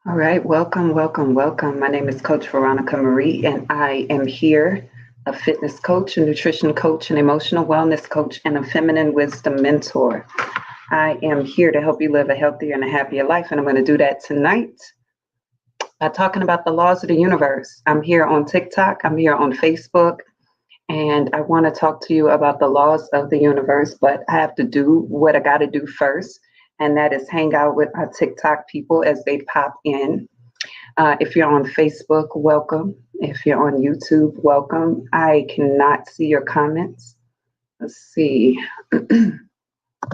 All right, welcome, welcome, welcome. My name is Coach Veronica Marie, and I am here, a fitness coach, a nutrition coach, an emotional wellness coach, and a feminine wisdom mentor. I am here to help you live a healthier and a happier life, and I'm going to do that tonight by talking about the laws of the universe. I'm here on TikTok, I'm here on Facebook, and I want to talk to you about the laws of the universe, but I have to do what I got to do first, and that is hang out with our TikTok people as they pop in. If you're on Facebook, welcome. If you're on YouTube, welcome. I cannot see your comments. Let's see.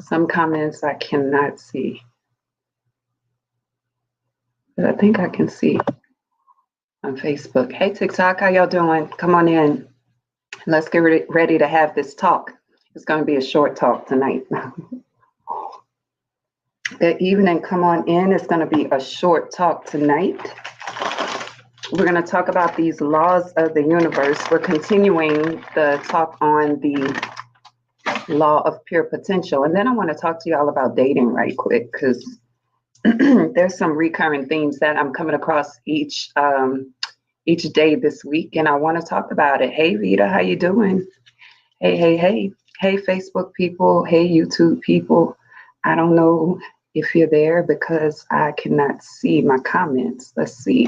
Some comments I cannot see, but I think I can see on Facebook. Hey, TikTok, how y'all doing? Come on in. Let's get ready to have this talk. It's going to be a short talk tonight. Good evening. Come on in. It's going to be a short talk tonight. We're going to talk about these laws of the universe. We're continuing the talk on the law of pure potential. And then I want to talk to y'all about dating right quick, because there's some recurring themes that I'm coming across each day this week, and I want to talk about it. Hey, Vita, how you doing? Hey, hey, hey. Hey, Facebook people. Hey, YouTube people. I don't know if you're there because I cannot see my comments. Let's see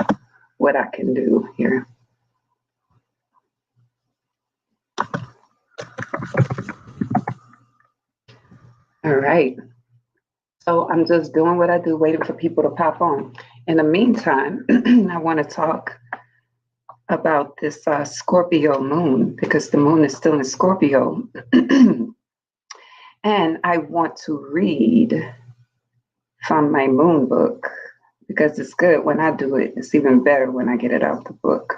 what I can do here. All right. So I'm just doing what I do, waiting for people to pop on. In the meantime, I want to talk about this Scorpio moon, because the moon is still in Scorpio. And I want to read from my moon book, because it's good when I do it. It's even better when I get it out the book,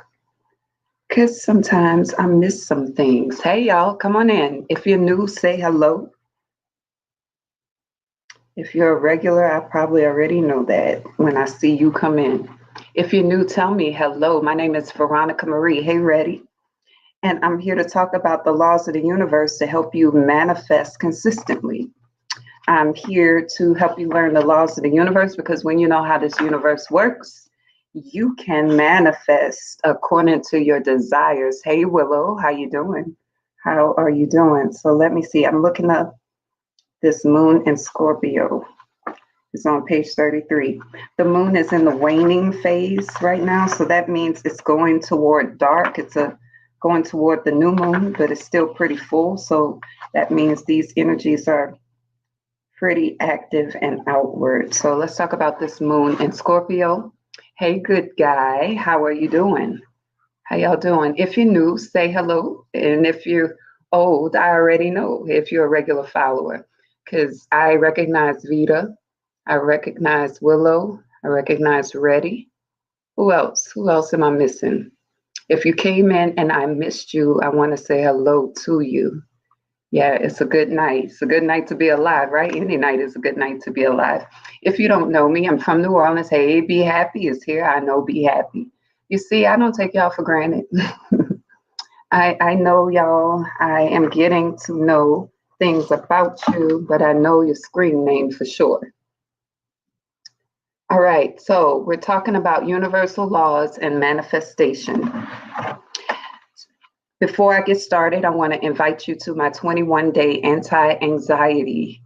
because sometimes I miss some things. Hey, y'all, come on in. If you're new, say hello. If you're a regular, I probably already know that when I see you come in. If you're new, tell me hello. My name is Veronica Marie. Hey, ready? And I'm here to talk about the laws of the universe to help you manifest consistently. I'm here to help you learn the laws of the universe, because when you know how this universe works, you can manifest according to your desires. Hey, Willow, how you doing? How are you doing? So let me see. I'm looking up this moon in Scorpio. It's on page 33. The moon is in the waning phase right now, so that means it's going toward dark. It's going toward the new moon, but it's still pretty full. So that means these energies are pretty active and outward. So let's talk about this moon in Scorpio. Hey, good guy, how are you doing? How y'all doing? If you're new, say hello. And if you're old, I already know if you're a regular follower, because I recognize Vita, I recognize Willow, I recognize Reddy. Who else? Who else am I missing? If you came in and I missed you, I want to say hello to you. Yeah, it's a good night. It's a good night to be alive, right? Any night is a good night to be alive. If you don't know me, I'm from New Orleans. Hey, Be Happy is here. I know Be Happy. You see, I don't take y'all for granted. I know y'all. I am getting to know things about you, but I know your screen name for sure. All right, so we're talking about universal laws and manifestation. Before I get started, I want to invite you to my 21-day anti-anxiety.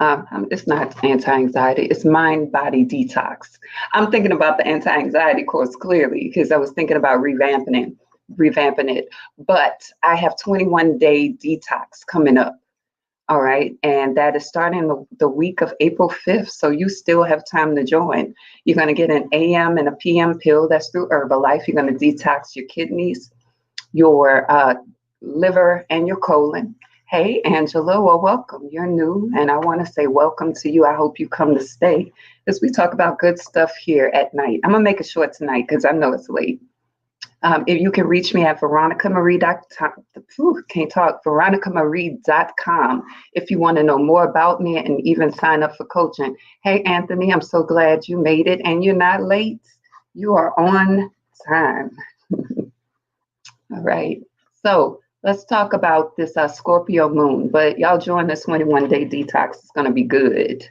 It's not anti-anxiety, it's mind-body detox. I'm thinking about the anti-anxiety course clearly, because I was thinking about revamping it. But I have 21-day detox coming up. All right. And that is starting the week of April 5th. So you still have time to join. You're going to get an AM and a PM pill. That's through Herbalife. You're going to detox your kidneys, your liver, and your colon. Hey, Angela, well, welcome. You're new, and I want to say welcome to you. I hope you come to stay, as we talk about good stuff here at night. I'm going to make it short tonight because I know it's late. If you can reach me at veronicamarie.com if you want to know more about me and even sign up for coaching. Hey, Anthony, I'm so glad you made it, and you're not late. You are on time. All right. So let's talk about this Scorpio moon. But y'all join this 21-day detox. It's going to be good.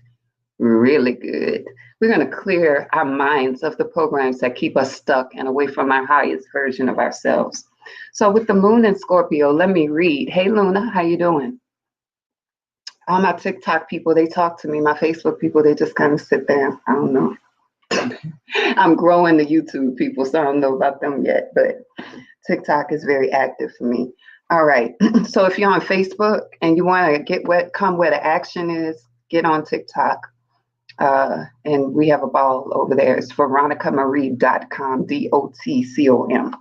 Really good. We're going to clear our minds of the programs that keep us stuck and away from our highest version of ourselves. So with the moon in Scorpio, let me read. Hey, Luna, how you doing? All my TikTok people, they talk to me. My Facebook people, they just kind of sit there. I don't know. I'm growing the YouTube people, so I don't know about them yet, but TikTok is very active for me. All right. So if you're on Facebook and you want to come where the action is, get on TikTok. And we have a ball over there. It's veronicamarie.com, DOTCOM.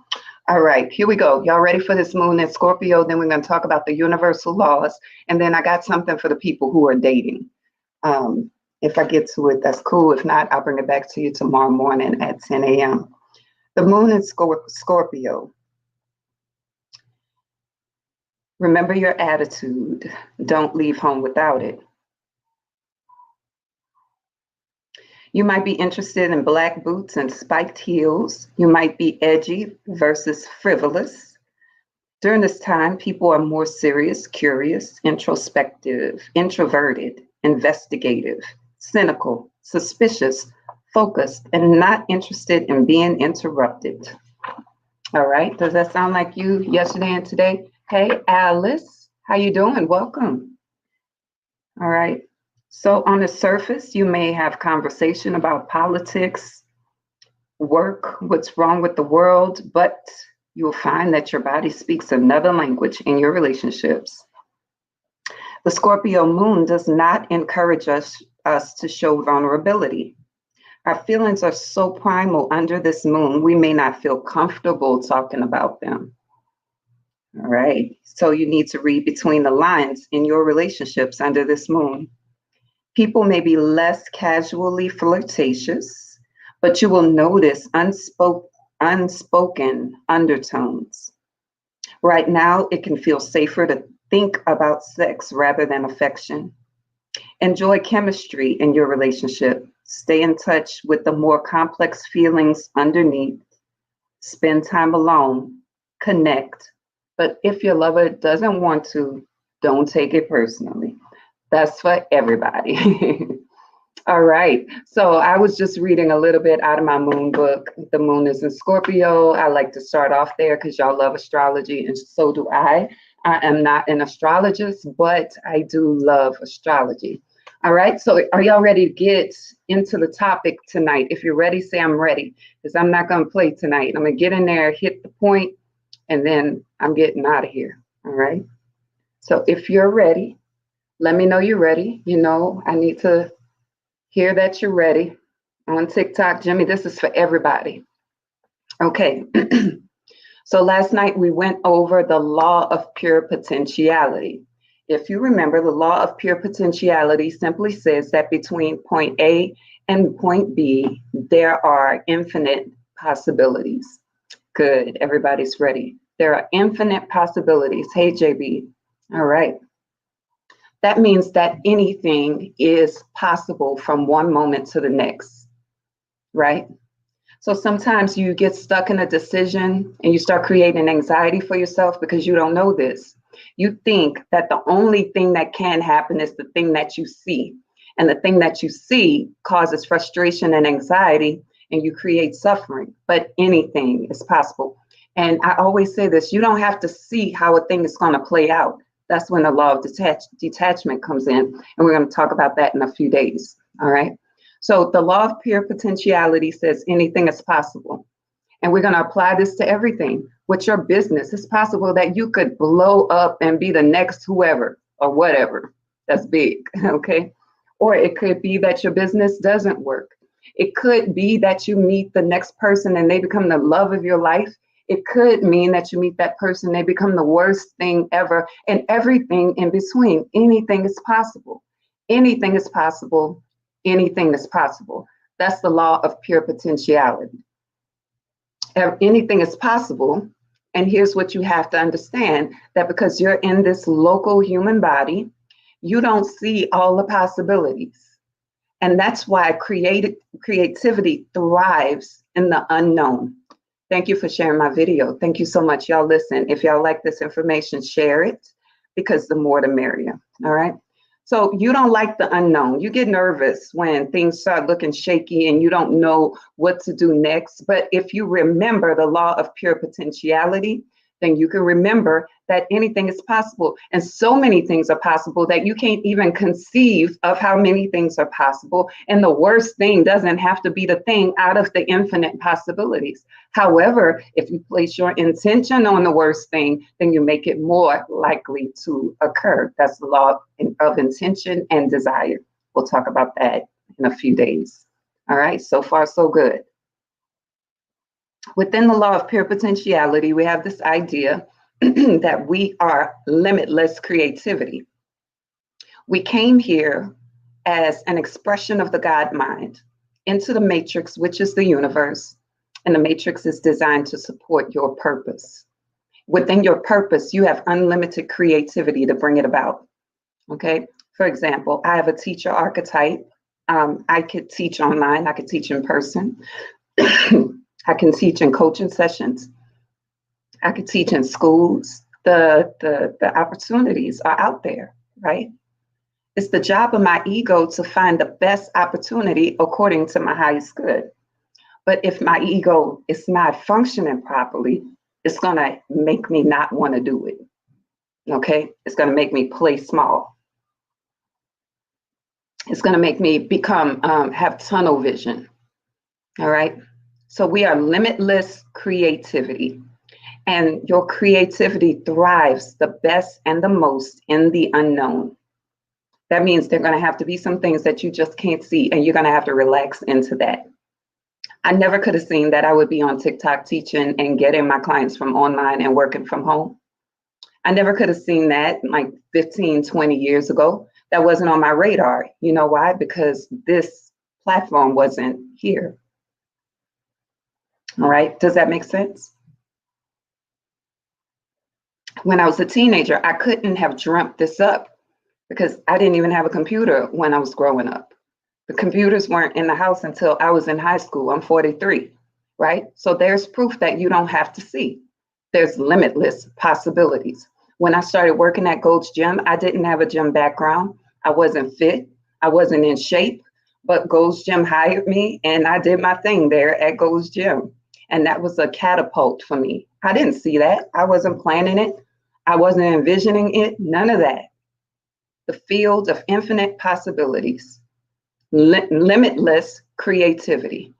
All right, here we go. Y'all ready for this moon in Scorpio? Then we're going to talk about the universal laws. And then I got something for the people who are dating. If I get to it, that's cool. If not, I'll bring it back to you tomorrow morning at 10 a.m. The moon in Scorpio. Remember your attitude. Don't leave home without it. You might be interested in black boots and spiked heels. You might be edgy versus frivolous. During this time, people are more serious, curious, introspective, introverted, investigative, cynical, suspicious, focused, and not interested in being interrupted. All right, does that sound like you yesterday and today? Hey, Alice, how you doing? Welcome. All right. So on the surface, you may have conversation about politics, work, what's wrong with the world, but you'll find that your body speaks another language in your relationships. The Scorpio moon does not encourage us to show vulnerability. Our feelings are so primal under this moon, we may not feel comfortable talking about them. All right. So you need to read between the lines in your relationships under this moon. People may be less casually flirtatious, but you will notice unspoken undertones. Right now, it can feel safer to think about sex rather than affection. Enjoy chemistry in your relationship. Stay in touch with the more complex feelings underneath. Spend time alone. Connect. But if your lover doesn't want to, don't take it personally. That's for everybody. All right. So I was just reading a little bit out of my moon book. The moon is in Scorpio. I like to start off there because y'all love astrology, and so do I. I am not an astrologist, but I do love astrology. All right. So are y'all ready to get into the topic tonight? If you're ready, say I'm ready, because I'm not going to play tonight. I'm going to get in there, hit the point, and then I'm getting out of here. All right. So if you're ready, let me know you're ready. You know, I need to hear that you're ready. On TikTok, Jimmy, this is for everybody. Okay. So last night we went over the law of pure potentiality. If you remember, the law of pure potentiality simply says that between point A and point B, there are infinite possibilities. Good. Everybody's ready. There are infinite possibilities. Hey, JB. All right. That means that anything is possible from one moment to the next, right? So sometimes you get stuck in a decision and you start creating anxiety for yourself because you don't know this. You think that the only thing that can happen is the thing that you see. And the thing that you see causes frustration and anxiety, and you create suffering. But anything is possible. And I always say this, you don't have to see how a thing is going to play out. That's when the law of detachment comes in. And we're going to talk about that in a few days. All right. So the law of pure potentiality says anything is possible. And we're going to apply this to everything. What's your business? It's possible that you could blow up and be the next whoever or whatever. That's big. Okay. Or it could be that your business doesn't work. It could be that you meet the next person and they become the love of your life. It could mean that you meet that person, they become the worst thing ever, and everything in between. Anything is possible. Anything is possible. Anything is possible. That's the law of pure potentiality. Anything is possible. And here's what you have to understand, that because you're in this local human body, you don't see all the possibilities. And that's why creativity thrives in the unknown. Thank you for sharing my video. Thank you so much. Y'all listen, if y'all like this information, share it, because the more the merrier. All right. So you don't like the unknown. You get nervous when things start looking shaky and you don't know what to do next. But if you remember the law of pure potentiality, then you can remember that anything is possible. And so many things are possible that you can't even conceive of how many things are possible. And the worst thing doesn't have to be the thing out of the infinite possibilities. However, if you place your intention on the worst thing, then you make it more likely to occur. That's the law of intention and desire. We'll talk about that in a few days. All right, so far so good. Within the law of pure potentiality, we have this idea that we are limitless creativity. We came here as an expression of the God mind into the matrix, which is the universe, and the matrix is designed to support your purpose. Within your purpose, you have unlimited creativity to bring it about. Okay. For example, I have a teacher archetype. I could teach online. I could teach in person. I can teach in coaching sessions. I could teach in schools. The opportunities are out there, right? It's the job of my ego to find the best opportunity according to my highest good. But if my ego is not functioning properly, it's going to make me not want to do it. Okay? It's going to make me play small. It's going to make me become, have tunnel vision. All right? So we are limitless creativity. And your creativity thrives the best and the most in the unknown. That means there are going to have to be some things that you just can't see, and you're going to have to relax into that. I never could have seen that I would be on TikTok teaching and getting my clients from online and working from home. I never could have seen that like 15, 20 years ago. That wasn't on my radar. You know why? Because this platform wasn't here. All right. Does that make sense? When I was a teenager, I couldn't have dreamt this up because I didn't even have a computer when I was growing up. The computers weren't in the house until I was in high school. I'm 43, right? So there's proof that you don't have to see. There's limitless possibilities. When I started working at Gold's Gym, I didn't have a gym background. I wasn't fit. I wasn't in shape, but Gold's Gym hired me and I did my thing there at Gold's Gym. And that was a catapult for me. I didn't see that. I wasn't planning it. I wasn't envisioning it. None of that. The field of infinite possibilities, limitless creativity.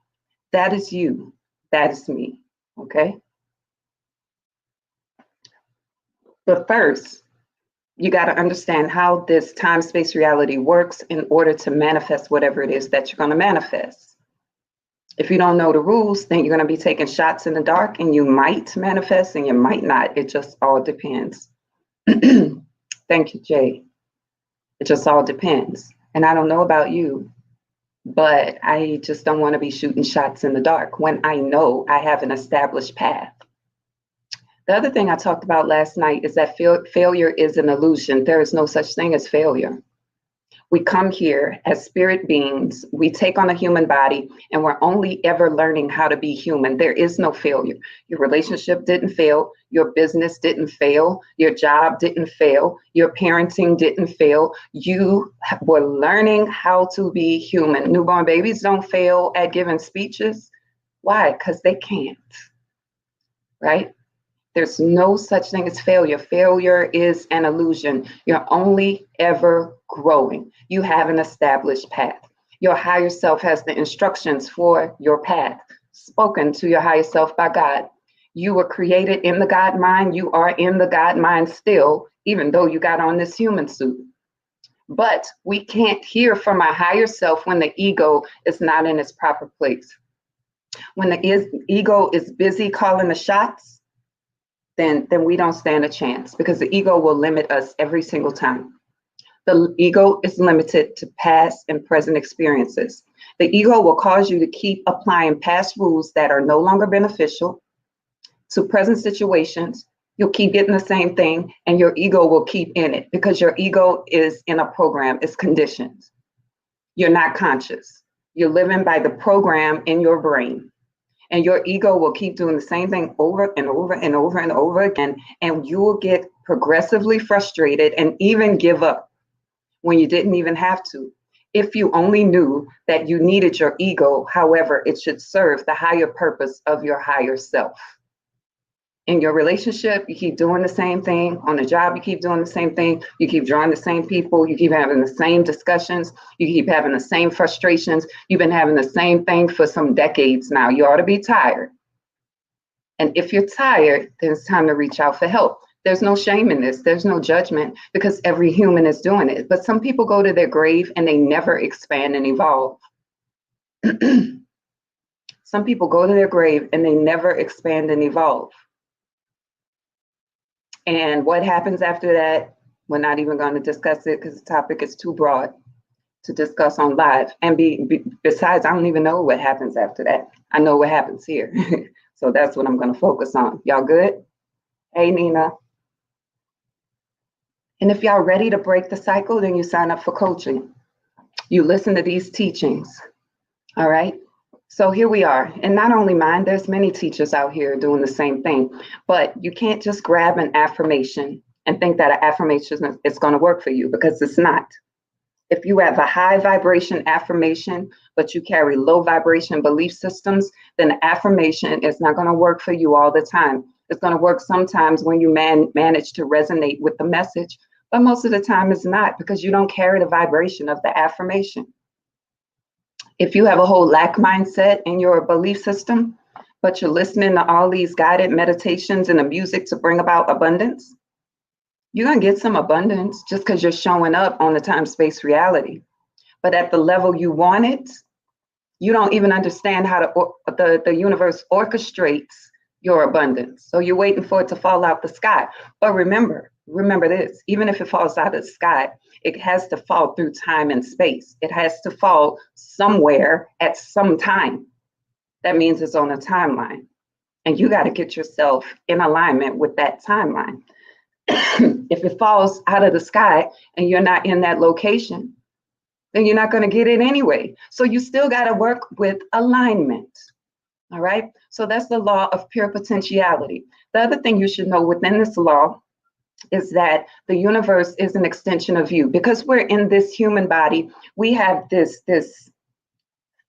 That is you. That is me. Okay. But first, you got to understand how this time space reality works in order to manifest whatever it is that you're going to manifest. If you don't know the rules, then you're going to be taking shots in the dark and you might manifest and you might not. It just all depends. Thank you, Jay. It just all depends. And I don't know about you, but I just don't want to be shooting shots in the dark when I know I have an established path. The other thing I talked about last night is that failure is an illusion. There is no such thing as failure. We come here as spirit beings, we take on a human body, and we're only ever learning how to be human. There is no failure. Your relationship didn't fail. Your business didn't fail. Your job didn't fail. Your parenting didn't fail. You were learning how to be human. Newborn babies don't fail at giving speeches. Why? Because they can't, right? There's no such thing as failure. Failure is an illusion. You're only ever growing. You have an established path. Your higher self has the instructions for your path, spoken to your higher self by God. You were created in the God mind. You are in the God mind still, even though you got on this human suit. But we can't hear from our higher self when the ego is not in its proper place. When the ego is busy calling the shots, then we don't stand a chance because the ego will limit us every single time. The ego is limited to past and present experiences. The ego will cause you to keep applying past rules that are no longer beneficial to present situations. You'll keep getting the same thing and your ego will keep in it because your ego is in a program, it's conditioned. You're not conscious. You're living by the program in your brain. And your ego will keep doing the same thing over and over and over and over again. And you will get progressively frustrated and even give up when you didn't even have to. If you only knew that you needed your ego, however, it should serve the higher purpose of your higher self. In your relationship, you keep doing the same thing. On the job, you keep doing the same thing. You keep drawing the same people. You keep having the same discussions. You keep having the same frustrations. You've been having the same thing for some decades now. You ought to be tired. And if you're tired, then it's time to reach out for help. There's no shame in this. There's no judgment because every human is doing it. But some people go to their grave and they never expand and evolve. Some people go to their grave and they never expand and evolve. And what happens after that, we're not even going to discuss it because the topic is too broad to discuss on live. And besides, I don't even know what happens after that. I know what happens here. So that's what I'm going to focus on. Y'all good? Hey, Nina. And if y'all ready to break the cycle, then you sign up for coaching. You listen to these teachings. All right. So here we are. And not only mine, there's many teachers out here doing the same thing. But you can't just grab an affirmation and think that an affirmation is going to work for you, because it's not. If you have a high vibration affirmation, but you carry low vibration belief systems, then the affirmation is not going to work for you all the time. It's going to work sometimes when you manage to resonate with the message, but most of the time it's not, because you don't carry the vibration of the affirmation. If you have a whole lack mindset in your belief system, but you're listening to all these guided meditations and the music to bring about abundance, you're going to get some abundance just because you're showing up on the time-space reality. But at the level you want it, you don't even understand how the universe orchestrates your abundance. So you're waiting for it to fall out the sky. But remember this, even if it falls out of the sky, it has to fall through time and space. It has to fall somewhere at some time. That means it's on a timeline. And you got to get yourself in alignment with that timeline. If it falls out of the sky and you're not in that location, then you're not going to get it anyway. So you still got to work with alignment. All right. So that's the law of pure potentiality. The other thing you should know within this law is that the universe is an extension of you. Because we're in this human body, we have this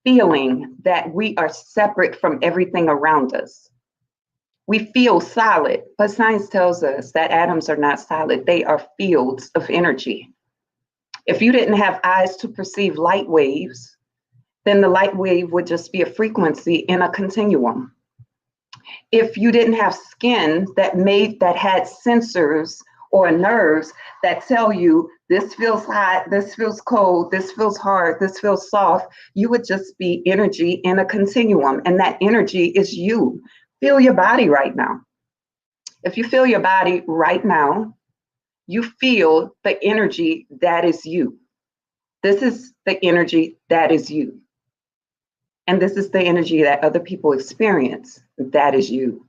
feeling that we are separate from everything around us. We feel solid, but science tells us that atoms are not solid. They are fields of energy. If you didn't have eyes to perceive light waves, then the light wave would just be a frequency in a continuum. If you didn't have skin that had sensors or nerves that tell you this feels hot, this feels cold, this feels hard, this feels soft, you would just be energy in a continuum. And that energy is you. Feel your body right now. If you feel your body right now, you feel the energy that is you. This is the energy that is you. And this is the energy that other people experience. That is you.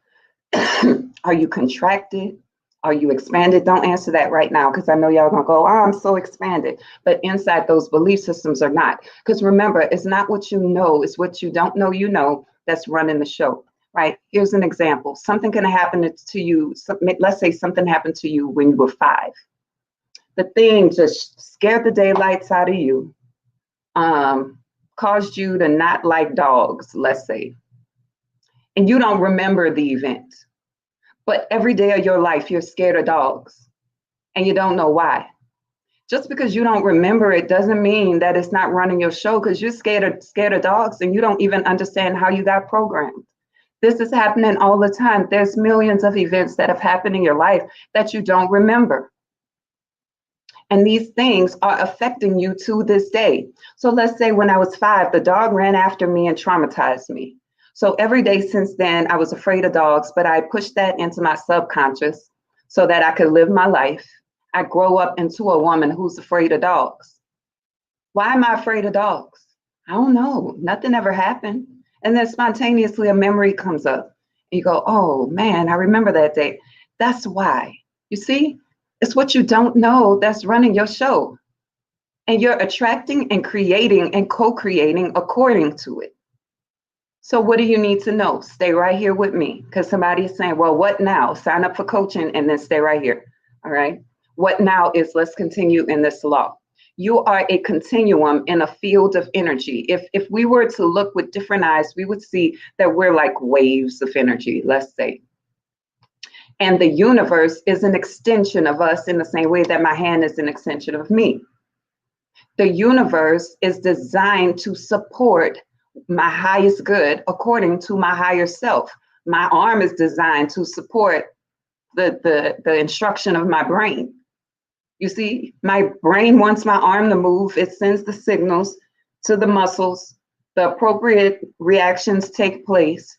Are you contracted? Are you expanded? Don't answer that right now, because I know y'all gonna go, oh, I'm so expanded. But inside those belief systems are not. Because remember, it's not what you know, it's what you don't know you know that's running the show, right? Here's an example. Something can happen to you. Let's say something happened to you when you were 5. The thing just scared the daylights out of you, caused you to not like dogs, let's say. And you don't remember the event. But every day of your life, you're scared of dogs. And you don't know why. Just because you don't remember it doesn't mean that it's not running your show, because you're scared of dogs and you don't even understand how you got programmed. This is happening all the time. There's millions of events that have happened in your life that you don't remember. And these things are affecting you to this day. So let's say when I was 5, the dog ran after me and traumatized me. So every day since then, I was afraid of dogs, but I pushed that into my subconscious so that I could live my life. I grow up into a woman who's afraid of dogs. Why am I afraid of dogs? I don't know. Nothing ever happened. And then spontaneously a memory comes up. You go, oh man, I remember that day. That's why. You see, it's what you don't know that's running your show. And you're attracting and creating and co-creating according to it. So what do you need to know? Stay right here with me, because somebody is saying, well, what now? Sign up for coaching and then stay right here. All right. What now is, let's continue in this law. You are a continuum in a field of energy. If we were to look with different eyes, we would see that we're like waves of energy, let's say. And the universe is an extension of us in the same way that my hand is an extension of me. The universe is designed to support my highest good according to my higher self. My arm is designed to support the instruction of my brain. You see, my brain wants my arm to move. It sends the signals to the muscles. The appropriate reactions take place.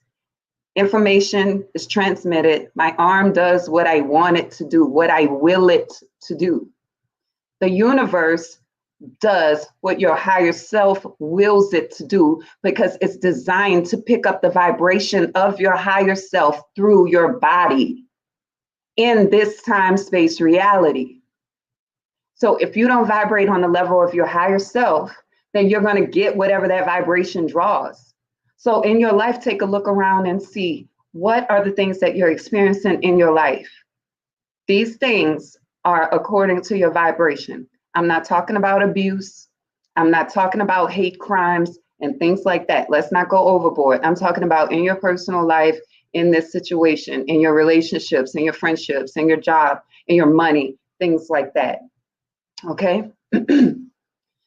Information is transmitted. My arm does what I want it to do, what I will it to do. The universe does what your higher self wills it to do because it's designed to pick up the vibration of your higher self through your body in this time-space reality. So if you don't vibrate on the level of your higher self, then you're going to get whatever that vibration draws. So in your life, take a look around and see what are the things that you're experiencing in your life. These things are according to your vibration. I'm not talking about abuse. I'm not talking about hate crimes and things like that. Let's not go overboard. I'm talking about in your personal life, in this situation, in your relationships, in your friendships, in your job, in your money, things like that. Okay?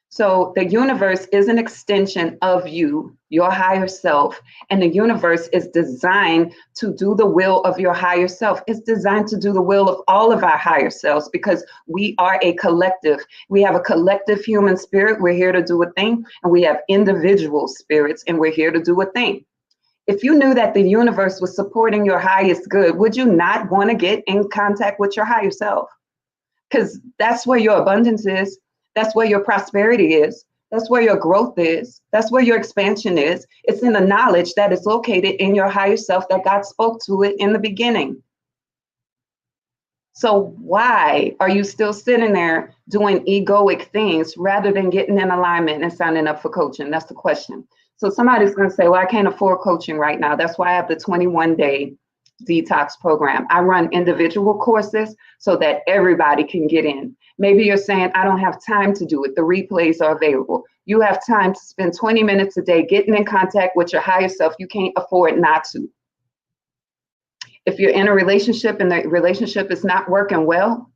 So the universe is an extension of you, your higher self, and the universe is designed to do the will of your higher self. It's designed to do the will of all of our higher selves because we are a collective. We have a collective human spirit. We're here to do a thing, and we have individual spirits, and we're here to do a thing. If you knew that the universe was supporting your highest good, would you not want to get in contact with your higher self? Because that's where your abundance is. That's where your prosperity is. That's where your growth is. That's where your expansion is. It's in the knowledge that is located in your higher self that God spoke to it in the beginning. So why are you still sitting there doing egoic things rather than getting in alignment and signing up for coaching? That's the question. So somebody's going to say, well, I can't afford coaching right now. That's why I have the 21-day detox program. I run individual courses so that everybody can get in. Maybe you're saying, I don't have time to do it. The replays are available. You have time to spend 20 minutes a day getting in contact with your higher self. You can't afford not to. If you're in a relationship and the relationship is not working well,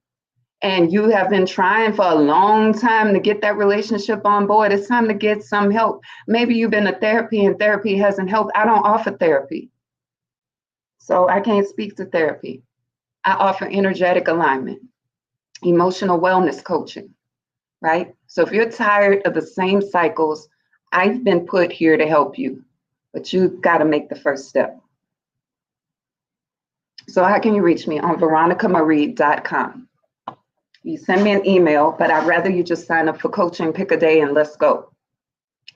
and you have been trying for a long time to get that relationship on board, it's time to get some help. Maybe you've been to therapy and therapy hasn't helped. I don't offer therapy, so I can't speak to therapy. I offer energetic alignment, emotional wellness coaching, right? So if you're tired of the same cycles, I've been put here to help you, but you've got to make the first step. So how can you reach me? On veronicamarie.com. You send me an email, but I'd rather you just sign up for coaching, pick a day, and let's go.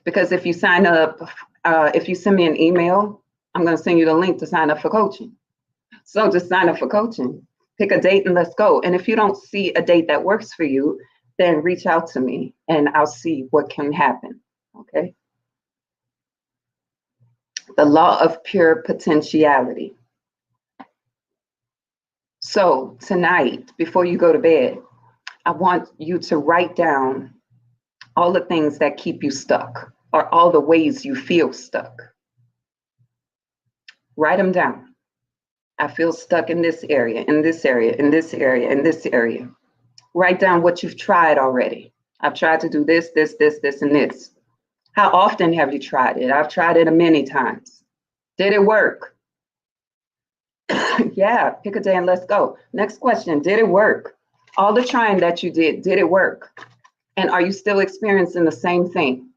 Because if you sign up, if you send me an email, I'm going to send you the link to sign up for coaching. So just sign up for coaching, pick a date, and let's go. And if you don't see a date that works for you, then reach out to me and I'll see what can happen. Okay. The law of pure potentiality. So tonight, before you go to bed, I want you to write down all the things that keep you stuck or all the ways you feel stuck. Write them down. I feel stuck in this area, in this area, in this area, in this area. Write down what you've tried already. I've tried to do this, this, this, this, and this. How often have you tried it? I've tried it many times. Did it work? Yeah, pick a day and let's go. Next question, did it work? All the trying that you did it work? And are you still experiencing the same thing?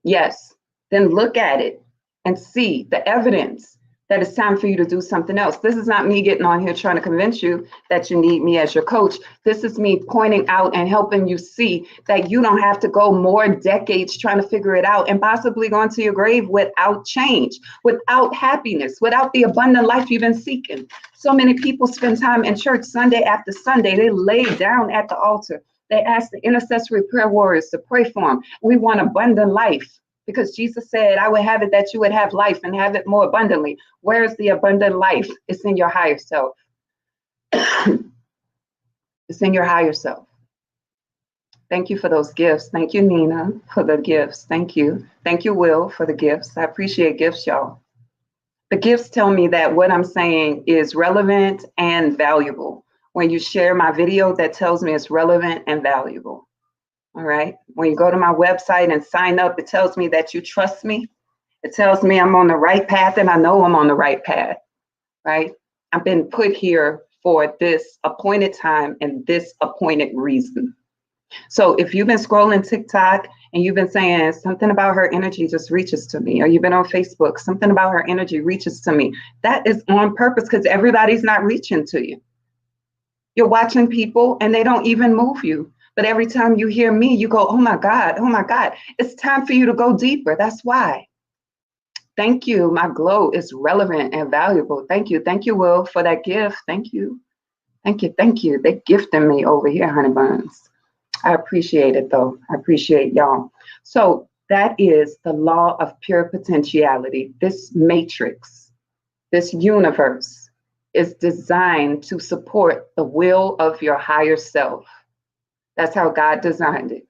Yes. Then look at it and see the evidence that it's time for you to do something else. This is not me getting on here trying to convince you that you need me as your coach. This is me pointing out and helping you see that you don't have to go more decades trying to figure it out and possibly going to your grave without change, without happiness, without the abundant life you've been seeking. So many people spend time in church Sunday after Sunday. They lay down at the altar. They ask the intercessory prayer warriors to pray for them. We want abundant life. Because Jesus said, I would have it that you would have life and have it more abundantly. Where is the abundant life? It's in your higher self. It's in your higher self. Thank you for those gifts. Thank you, Nina, for the gifts. Thank you. Thank you, Will, for the gifts. I appreciate gifts, y'all. The gifts tell me that what I'm saying is relevant and valuable. When you share my video, that tells me it's relevant and valuable. All right. When you go to my website and sign up, it tells me that you trust me. It tells me I'm on the right path, and I know I'm on the right path, right? I've been put here for this appointed time and this appointed reason. So if you've been scrolling TikTok and you've been saying something about her energy just reaches to me, or you've been on Facebook, something about her energy reaches to me, that is on purpose because everybody's not reaching to you. You're watching people and they don't even move you. But every time you hear me, you go, oh my God, oh my God. It's time for you to go deeper. That's why. Thank you. My glow is relevant and valuable. Thank you. Thank you, Will, for that gift. Thank you. Thank you. Thank you. They gifted me over here, honey buns. I appreciate it, though. I appreciate y'all. So that is the law of pure potentiality. This matrix, this universe is designed to support the will of your higher self. That's how God designed it.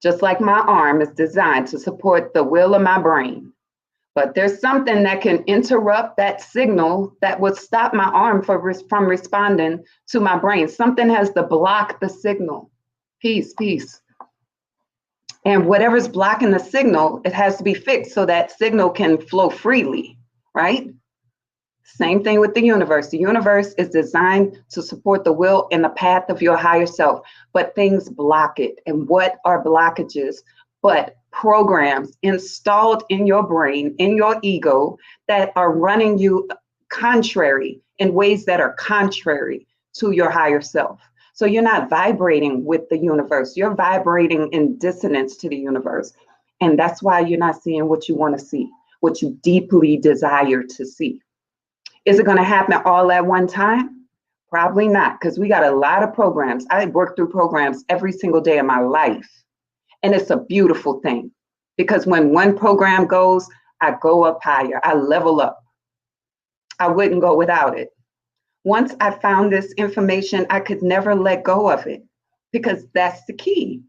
Just like my arm is designed to support the will of my brain. But there's something that can interrupt that signal that would stop my arm from responding to my brain. Something has to block the signal. Peace, peace. And whatever's blocking the signal, it has to be fixed so that signal can flow freely, right? Same thing with the universe. The universe is designed to support the will and the path of your higher self, but things block it. And what are blockages? But programs installed in your brain, in your ego, that are running you contrary in ways that are contrary to your higher self. So you're not vibrating with the universe. You're vibrating in dissonance to the universe. And that's why you're not seeing what you want to see, what you deeply desire to see. Is it going to happen all at one time? Probably not, because we got a lot of programs. I work through programs every single day of my life. And it's a beautiful thing, because when one program goes, I go up higher. I level up. I wouldn't go without it. Once I found this information, I could never let go of it, because that's the key.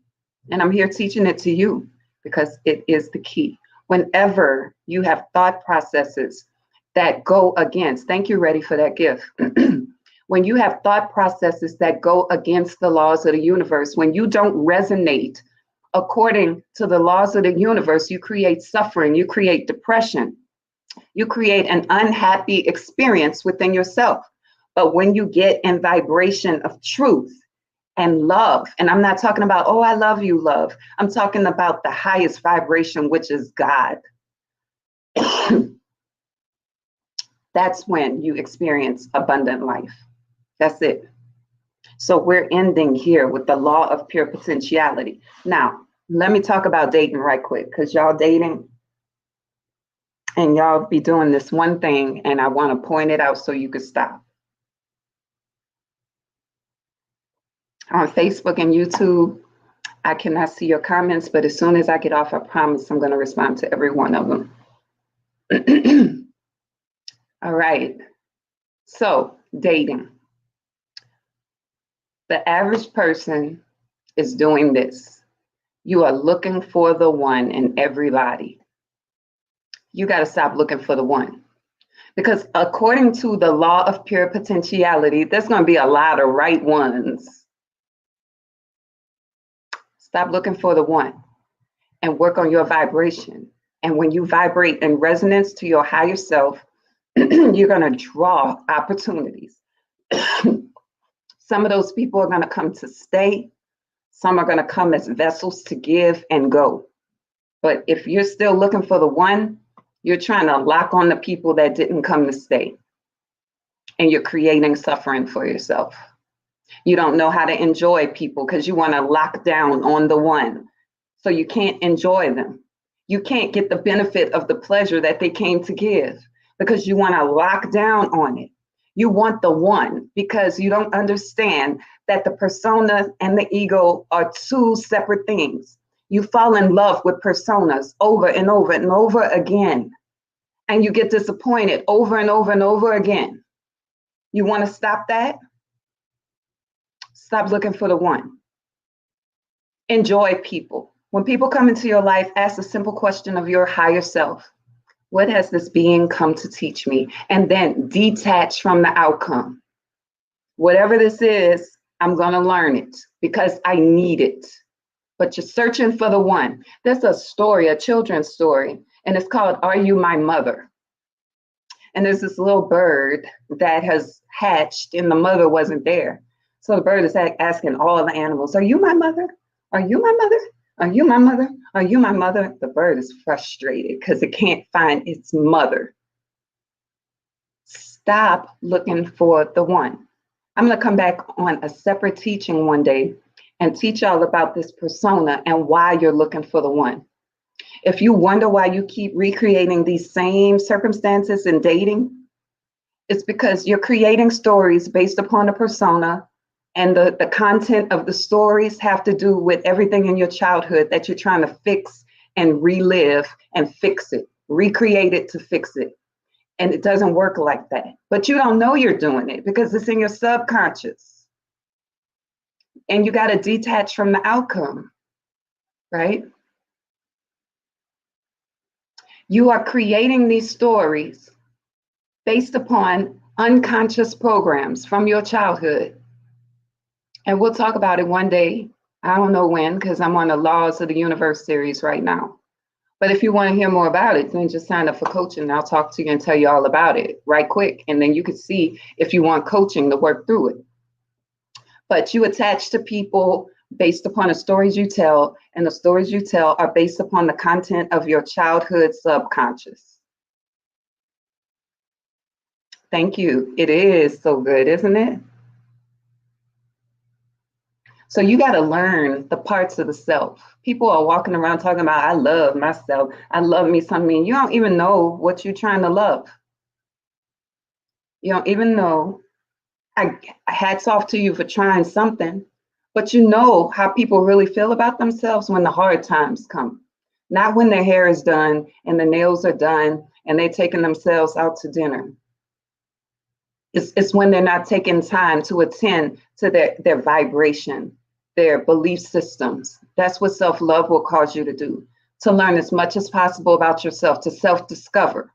And I'm here teaching it to you because it is the key. Whenever you have thought processes that go against, thank you, Ready, for that gift. When you have thought processes that go against the laws of the universe, when you don't resonate according to the laws of the universe, you create suffering, you create depression, you create an unhappy experience within yourself. But when you get in vibration of truth and love, and I'm not talking about, oh, I love you, love. I'm talking about the highest vibration, which is God. That's when you experience abundant life. That's it. So we're ending here with the law of pure potentiality. Now, let me talk about dating right quick, because y'all dating and y'all be doing this one thing, and I want to point it out so you can stop. On Facebook and YouTube, I cannot see your comments, but as soon as I get off, I promise I'm going to respond to every one of them. All right. So, dating. The average person is doing this. You are looking for the one in everybody. You got to stop looking for the one. Because according to the law of pure potentiality, there's going to be a lot of right ones. Stop looking for the one and work on your vibration. And when you vibrate in resonance to your higher self, you're going to draw opportunities. Some of those people are going to come to stay. Some are going to come as vessels to give and go. But if you're still looking for the one, you're trying to lock on the people that didn't come to stay. And you're creating suffering for yourself. You don't know how to enjoy people because you want to lock down on the one. So you can't enjoy them. You can't get the benefit of the pleasure that they came to give because you want to lock down on it. You want the one because you don't understand that the persona and the ego are two separate things. You fall in love with personas over and over and over again, and you get disappointed over and over and over again. You want to stop that? Stop looking for the one. Enjoy people. When people come into your life, ask a simple question of your higher self. What has this being come to teach me? And then detach from the outcome. Whatever this is, I'm going to learn it because I need it. But you're searching for the one. There's a story, a children's story, and it's called Are You My Mother? And there's this little bird that has hatched and the mother wasn't there. So the bird is asking all the animals, Are you my mother? Are you my mother? Are you my mother? Are you my mother? The bird is frustrated because it can't find its mother. Stop looking for the one. I'm going to come back on a separate teaching one day and teach y'all about this persona and why you're looking for the one. If you wonder why you keep recreating these same circumstances in dating, it's because you're creating stories based upon a persona, and the content of the stories have to do with everything in your childhood that you're trying to fix and relive and fix it, recreate it to fix it. And it doesn't work like that. But you don't know you're doing it because it's in your subconscious. And you got to detach from the outcome, right? You are creating these stories based upon unconscious programs from your childhood. And we'll talk about it one day. I don't know when, because I'm on the Laws of the Universe series right now. But if you want to hear more about it, then just sign up for coaching and I'll talk to you and tell you all about it right quick. And then you can see if you want coaching to work through it. But you attach to people based upon the stories you tell, and the stories you tell are based upon the content of your childhood subconscious. Thank you. It is so good, isn't it? So you got to learn the parts of the self. People are walking around talking about, I love myself. I love me something. You don't even know what you're trying to love. You don't even know. Hats off to you for trying something, but you know how people really feel about themselves when the hard times come. Not when their hair is done and the nails are done and they're taking themselves out to dinner. It's when they're not taking time to attend to their vibration, their belief systems. That's what self-love will cause you to do, to learn as much as possible about yourself, to self-discover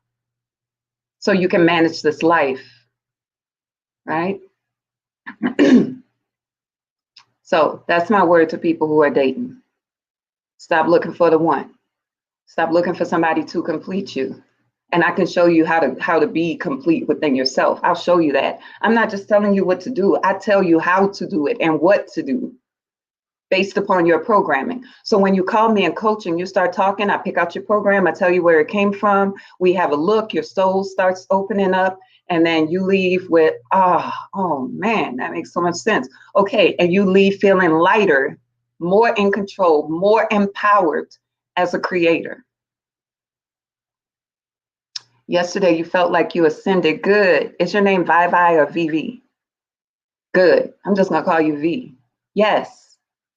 so you can manage this life, right? So that's my word to people who are dating. Stop looking for the one. Stop looking for somebody to complete you. And I can show you how to be complete within yourself. I'll show you that. I'm not just telling you what to do. I tell you how to do it and what to do based upon your programming. So when you call me in coaching, you start talking, I pick out your program, I tell you where it came from. We have a look, your soul starts opening up, and then you leave with, oh man, that makes so much sense. Okay, and you leave feeling lighter, more in control, more empowered as a creator. Yesterday, you felt like you ascended. Good. Is your name Vi or VV? Good. I'm just going to call you V. Yes.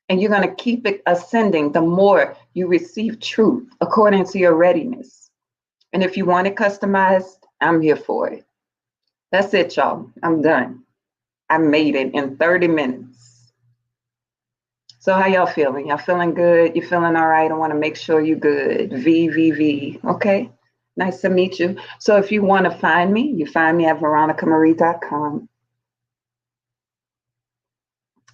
And you're going to keep it ascending the more you receive truth according to your readiness. And if you want it customized, I'm here for it. That's it, y'all. I'm done. I made it in 30 minutes. So how y'all feeling? Y'all feeling good? You feeling all right? I want to make sure you're good. V. Okay. Nice to meet you. So if you want to find me, you find me at veronicamarie.com.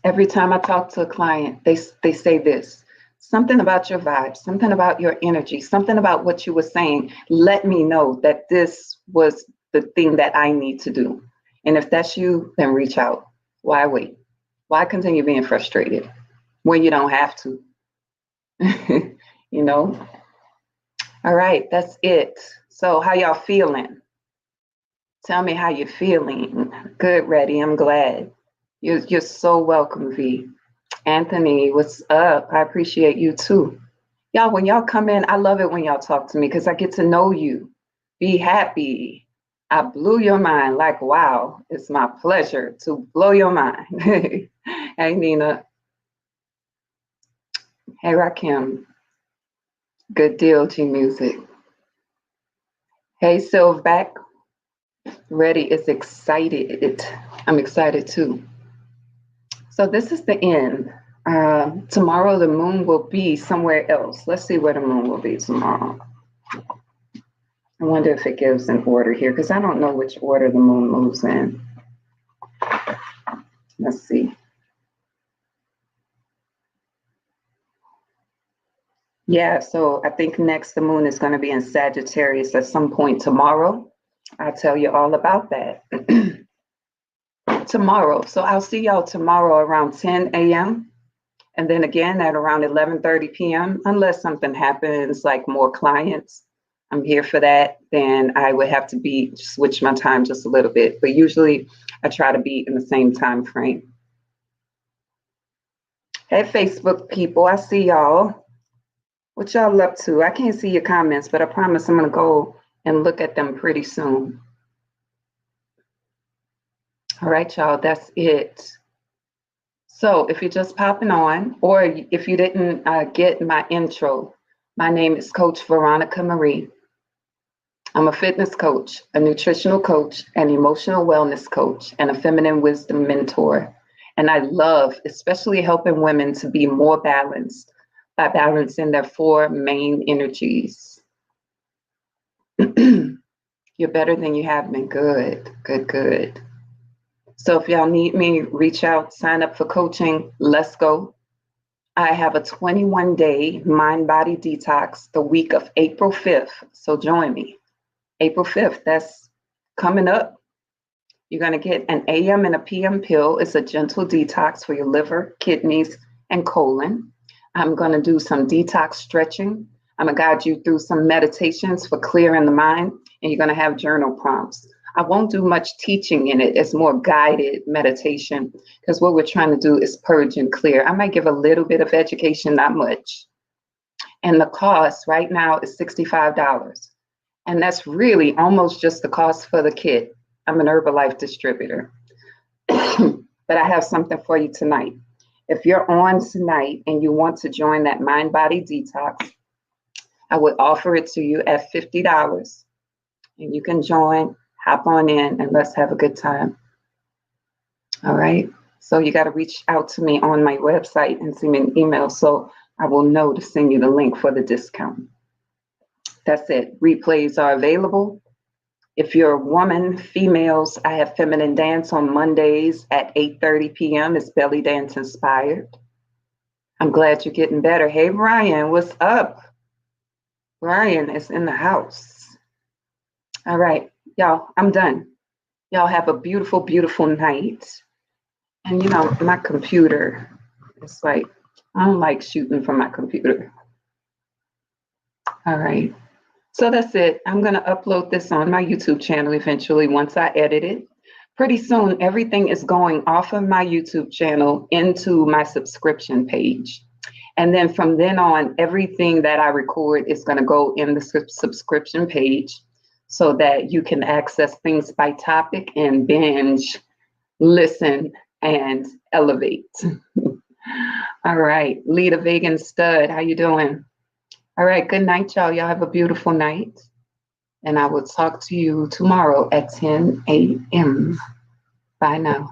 Every time I talk to a client, they say this, something about your vibe, something about your energy, something about what you were saying. Let me know that this was the thing that I need to do. And if that's you, then reach out. Why wait? Why continue being frustrated when you don't have to? You know? All right, that's it. So how y'all feeling? Tell me how you're feeling. Good, Reddy. I'm glad. You're so welcome, V. Anthony, what's up? I appreciate you too. Y'all, when y'all come in, I love it when y'all talk to me because I get to know you. Be happy. I blew your mind. Like, wow, it's my pleasure to blow your mind. Hey, Nina. Hey, Rakim. Good deal, G Music. Hey, Silverback. Reddy is excited. I'm excited too. So this is the end. Tomorrow the moon will be somewhere else. Let's see where the moon will be tomorrow. I wonder if it gives an order here because I don't know which order the moon moves in. Let's see. Yeah, so I think next the moon is going to be in Sagittarius at some point tomorrow. I'll tell you all about that tomorrow. So I'll see y'all tomorrow around 10 a.m. and then again at around 11:30 p.m. Unless something happens like more clients. I'm here for that. Then I would have to switch my time just a little bit. But usually I try to be in the same time frame. Hey, Facebook people, I see y'all. What y'all up to? I can't see your comments, but I promise I'm going to go and look at them pretty soon. All right, y'all, that's it. So if you're just popping on, or if you didn't get my intro, my name is Coach Veronica Marie. I'm a fitness coach, a nutritional coach, an emotional wellness coach, and a feminine wisdom mentor. And I love especially helping women to be more balanced by balancing their four main energies. You're better than you have been. Good, good, good. So if y'all need me, reach out, sign up for coaching. Let's go. I have a 21-day mind-body detox the week of April 5th. So join me. April 5th, that's coming up. You're going to get an AM and a PM pill. It's a gentle detox for your liver, kidneys, and colon. I'm going to do some detox stretching. I'm going to guide you through some meditations for clearing the mind, and you're going to have journal prompts. I won't do much teaching in it. It's more guided meditation because what we're trying to do is purge and clear. I might give a little bit of education, not much. And the cost right now is $65. And that's really almost just the cost for the kit. I'm an Herbalife distributor. But I have something for you tonight. If you're on tonight and you want to join that mind-body detox, I would offer it to you at $50. And you can join, hop on in, and let's have a good time. All right? So you got to reach out to me on my website and send me an email so I will know to send you the link for the discount. That's it. Replays are available. If you're a woman, females, I have feminine dance on Mondays at 8:30 p.m. It's belly dance inspired. I'm glad you're getting better. Hey, Ryan, what's up? Ryan is in the house. All right, y'all, I'm done. Y'all have a beautiful, beautiful night. And you know, my computer, it's like, I don't like shooting from my computer. All right. So that's it. I'm going to upload this on my YouTube channel eventually once I edit it. Pretty soon, everything is going off of my YouTube channel into my subscription page. And then from then on, everything that I record is going to go in the subscription page so that you can access things by topic and binge, listen, and elevate. All right. Lita Vegan Stud, how you doing? All right, good night, y'all. Y'all have a beautiful night. And I will talk to you tomorrow at 10 a.m. Bye now.